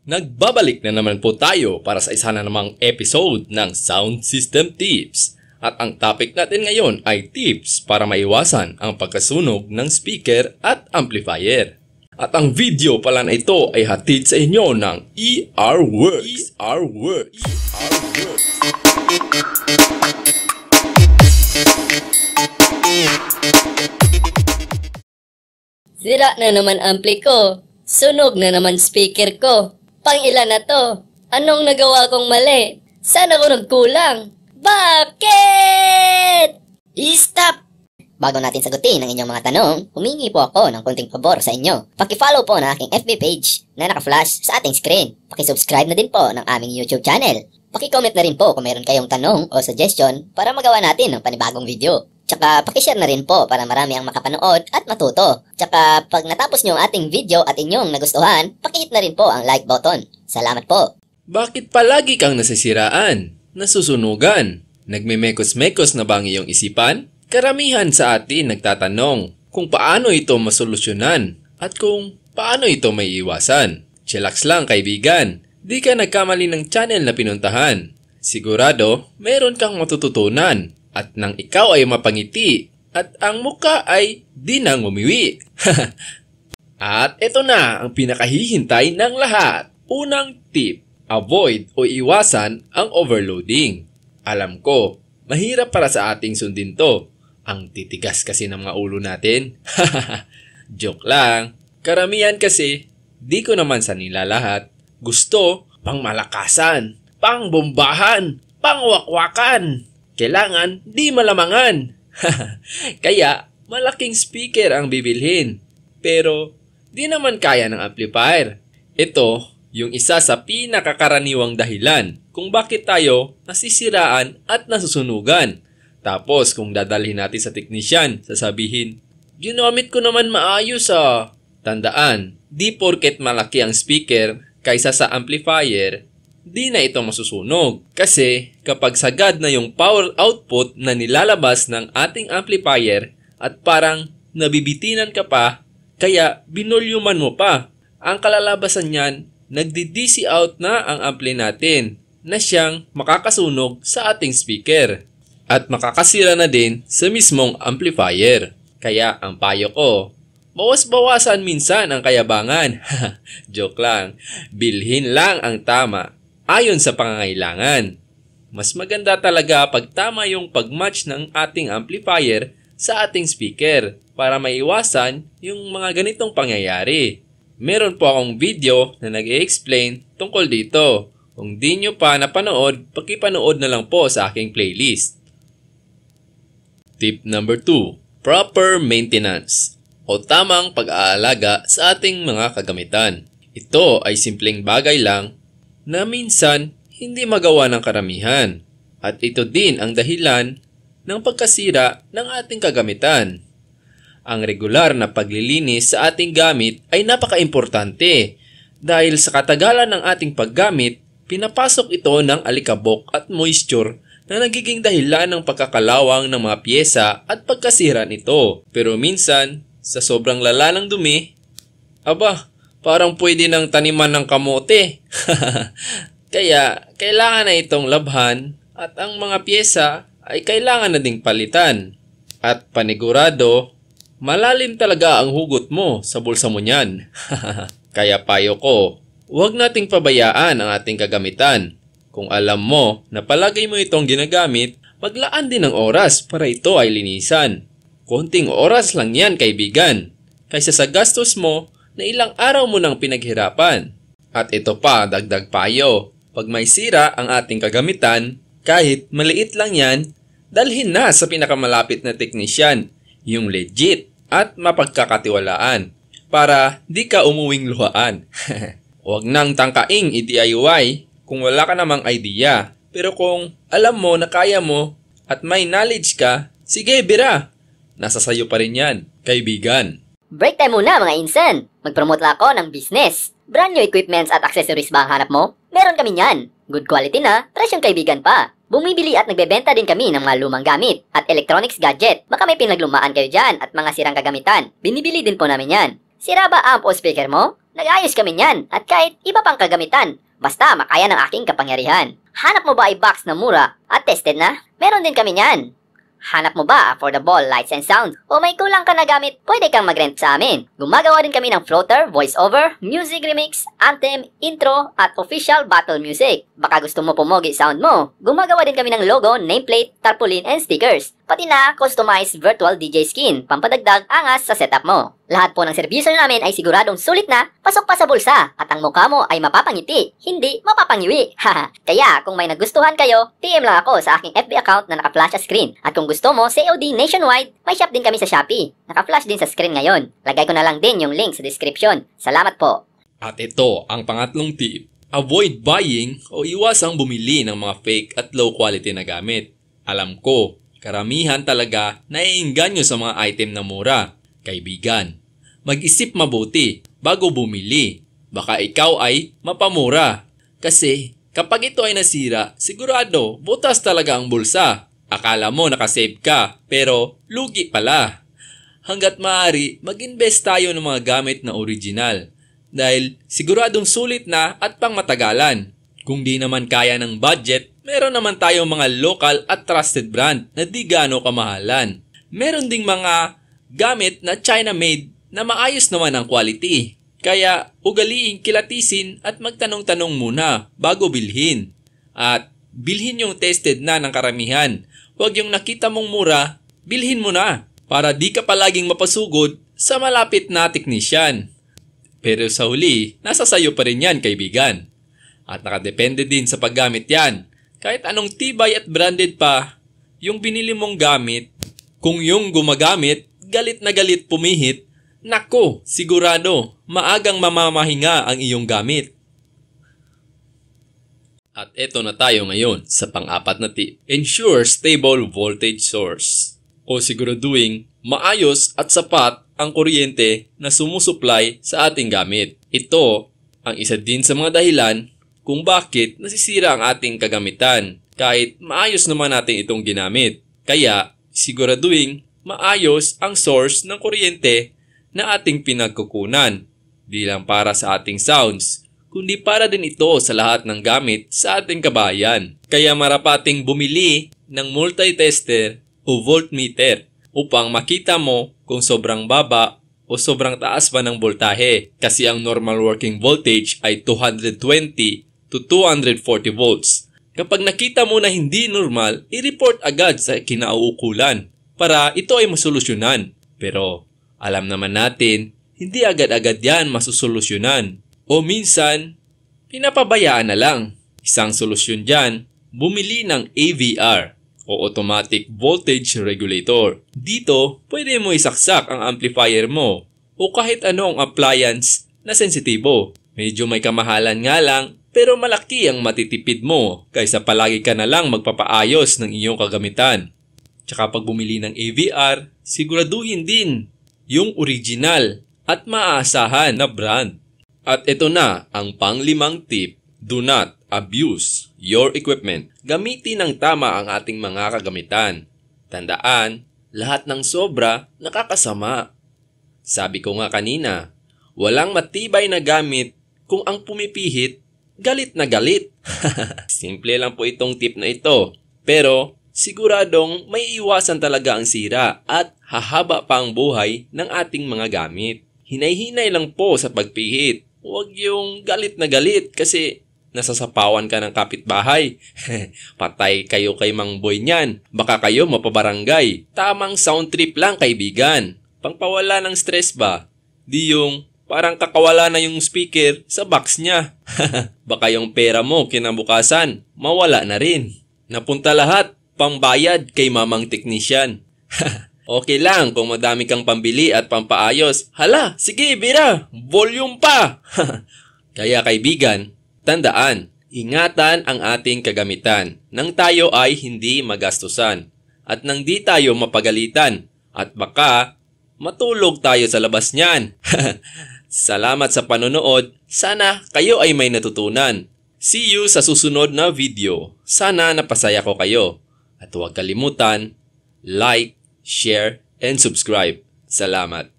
Nagbabalik na naman po tayo para sa isa na namang episode ng Sound System Tips. At ang topic natin ngayon ay tips para maiwasan ang pagkasunog ng speaker at amplifier. At ang video pala na ito ay hatid sa inyo ng ERWorks. Sira na naman ampli ko. Sunog na naman speaker ko. Pang-ilan na to? Anong nagawa kong mali? Saan ako nagkulang? Bakit? I-stop! Bago natin sagutin ang inyong mga tanong, humingi po ako ng konting pabor sa inyo. Paki-follow po ng aking FB page na naka-flash sa ating screen. Paki-subscribe na din po ng aming YouTube channel. Paki-comment na rin po kung mayroon kayong tanong o suggestion para magawa natin ng panibagong video. Tsaka paki-share na rin po para marami ang makapanood at matuto. Tsaka pag natapos nyo ang ating video at inyong nagustuhan, paki-hit na rin po ang like button. Salamat po. Bakit palagi kang nasisiraan? Nasusunugan? Nagmemekos-mekos na ba ang iyong isipan? Karamihan sa atin nagtatanong kung paano ito masolusyonan at kung paano ito may iwasan. Chillax lang kaibigan, di ka nagkamali ng channel na pinuntahan. Sigurado, meron kang matututunan at nang ikaw ay mapangiti at ang muka ay di nang umiwi. At ito na ang pinakahihintay ng lahat. Unang tip, avoid o iwasan ang overloading. Alam ko, mahirap para sa ating sundin to. Ang titigas kasi ng mga ulo natin. Joke lang. Karamihan kasi, di ko naman sa nila lahat. Gusto pang malakasan, pang bombahan, pang wakwakan. Kailangan di malamangan. Kaya malaking speaker ang bibilhin. Pero di naman kaya ng amplifier. Ito yung isa sa pinakakaraniwang dahilan kung bakit tayo nasisiraan at nasusunugan. Tapos kung dadalhin natin sa teknisyan, sasabihin, ginamit ko naman maayos ah. Tandaan, di porket malaki ang speaker kaysa sa amplifier, di na ito masusunog. Kasi kapag sagad na yung power output na nilalabas ng ating amplifier at parang nabibitinan ka pa, kaya binolyuman mo pa, ang kalalabasan niyan, nagdi-DC out na ang ampli natin na siyang makakasunog sa ating speaker at makakasira na din sa mismong amplifier. Kaya ang payo ko, bawas-bawasan minsan ang kayabangan. Joke lang, bilhin lang ang tama ayon sa pangangailangan. Mas maganda talaga pag tama yung pag-match ng ating amplifier sa ating speaker para maiwasan yung mga ganitong pangyayari. Meron po akong video na nag-i-explain tungkol dito. Kung di nyo pa napanood, pakipanood na lang po sa aking playlist. Tip number 2. Proper maintenance o tamang pag-aalaga sa ating mga kagamitan. Ito ay simpleng bagay lang na minsan hindi magawa ng karamihan at ito din ang dahilan ng pagkasira ng ating kagamitan. Ang regular na paglilinis sa ating gamit ay napaka-importante dahil sa katagalan ng ating paggamit, pinapasok ito ng alikabok at moisture na nagiging dahilan ng pagkakalawang ng mga pyesa at pagkasira nito. Pero minsan, sa sobrang lala ng dumi, parang pwede ng taniman ng kamote. Kaya, kailangan na itong labhan at ang mga pyesa ay kailangan na ding palitan. At panigurado, malalim talaga ang hugot mo sa bulsa mo niyan. Kaya payo ko, huwag nating pabayaan ang ating kagamitan. Kung alam mo na palagay mo itong ginagamit, maglaan din ng oras para ito ay linisan. Konting oras lang yan kaibigan, kaysa sa gastos mo na ilang araw mo nang pinaghirapan. At ito pa, dagdag payo, pag may sira ang ating kagamitan, kahit maliit lang yan, dalhin na sa pinakamalapit na teknisyan, yung legit at mapagkakatiwalaan, para di ka umuwing luhaan. Huwag nang tangkaing i-DIY kung wala ka namang idea. Pero kung alam mo na kaya mo at may knowledge ka, sige bira, nasa sayo pa rin yan, kaibigan. Break time muna mga insan. Mag-promote lang ako ng business. Brand new equipments at accessories ba ang hanap mo? Meron kami yan. Good quality na, presyong kaibigan pa. Bumibili at nagbebenta din kami ng mga lumang gamit at electronics gadget. Baka may pinaglumaan kayo dyan at mga sirang kagamitan. Binibili din po namin yan. Sira ba amp o speaker mo? Nag-ayos kami niyan at kahit iba pang kagamitan, basta makaya ng aking kapangyarihan. Hanap mo ba ay box na mura at tested na? Meron din kami niyan. Hanap mo ba affordable lights and sound? O may kulang ka na gamit, pwede kang mag-rent sa amin. Gumagawa din kami ng floater, voiceover, music remix, anthem, intro, at official battle music. Baka gusto mo pumogi sound mo. Gumagawa din kami ng logo, nameplate, tarpaulin, and stickers. Pati na customized virtual DJ skin, pampadagdag angas sa setup mo. Lahat po ng serbisyo namin ay siguradong sulit na, pasok pa sa bulsa, at ang mukha mo ay mapapangiti, hindi mapapangiwi. Kaya kung may nagustuhan kayo, PM lang ako sa aking FB account na naka-flash sa screen. At kung gusto mo COD nationwide, may shop din kami sa Shopee. Naka-flash din sa screen ngayon. Lagay ko na lang din yung link sa description. Salamat po. At ito ang pangatlong tip. Avoid buying o iwasang bumili ng mga fake at low quality na gamit. Alam ko, karamihan talaga naiinganyo sa mga item na mura. Kaibigan, mag-isip mabuti bago bumili. Baka ikaw ay mapamura. Kasi kapag ito ay nasira, sigurado butas talaga ang bulsa. Akala mo nakasave ka, pero lugi pala. Hanggat maaari, mag-invest tayo ng mga gamit na original. Dahil siguradong sulit na at pangmatagalan. Kung di naman kaya ng budget, meron naman tayong mga local at trusted brand na di gaano kamahalan. Meron ding mga gamit na China-made na maayos naman ang quality. Kaya ugaliing kilatisin at magtanong-tanong muna bago bilhin. At bilhin yung tested na ng karamihan. Huwag yung nakita mong mura, bilhin mo na para di ka palaging mapasugod sa malapit na teknisyan. Pero sa huli, nasa sayo pa rin yan, kaibigan. At nakadepende din sa paggamit yan. Kahit anong tibay at branded pa, yung binili mong gamit, kung yung gumagamit, galit na galit pumihit, nako, sigurado, maagang mamamahinga ang iyong gamit. At eto na tayo ngayon sa pang-apat na tip. Ensure stable voltage source. O siguraduhin maayos at sapat ang kuryente na sumusupply sa ating gamit. Ito ang isa din sa mga dahilan kung bakit nasisira ang ating kagamitan kahit maayos naman natin itong ginamit. Kaya siguraduhin maayos ang source ng kuryente na ating pinagkukunan. Di lang para sa ating sounds, kundi para din ito sa lahat ng gamit sa ating kabayan. Kaya marapating bumili ng multi-tester o voltmeter upang makita mo kung sobrang baba o sobrang taas ba ng voltahe. Kasi ang normal working voltage ay 220 to 240 volts. Kapag nakita mo na hindi normal, i-report agad sa kinauukulan para ito ay masolusyonan. Pero alam naman natin, hindi agad-agad yan masusolusyonan. O minsan, pinapabayaan na lang. Isang solusyon dyan, bumili ng AVR o Automatic Voltage Regulator. Dito, pwede mo isaksak ang amplifier mo o kahit anong appliance na sensitibo. Medyo may kamahalan nga lang, pero malaki ang matitipid mo kaysa palagi ka na lang magpapaayos ng iyong kagamitan. Tsaka pag bumili ng AVR, siguraduhin din yung original at maaasahan na brand. At ito na ang pang-limang tip, do not abuse your equipment. Gamitin ng tama ang ating mga kagamitan. Tandaan, lahat ng sobra nakakasama. Sabi ko nga kanina, walang matibay na gamit kung ang pumipihit, galit na galit. Simple lang po itong tip na ito. Pero siguradong may iwasan talaga ang sira at hahaba pa ang buhay ng ating mga gamit. Hinay-hinay lang po sa pagpihit. Huwag yung galit na galit kasi nasasapawan ka ng kapitbahay. Patay kayo kay Mang Boy niyan. Baka kayo mapabarangay. Tamang sound trip lang, kaibigan. Pangpawala ng stress ba? Di yung parang kakawala na yung speaker sa box niya. Baka yung pera mo kinabukasan, mawala na rin. Napunta lahat, pangbayad kay mamang teknisyan. Okay lang kung madami kang pambili at pampaayos. Hala, sige bira, volume pa! Kaya kaibigan, tandaan, ingatan ang ating kagamitan nang tayo ay hindi magastusan at nang di tayo mapagalitan at baka matulog tayo sa labas niyan. Salamat sa panonood. Sana kayo ay may natutunan. See you sa susunod na video. Sana napasaya ko kayo. At huwag kalimutan, like, share, and subscribe. Salamat.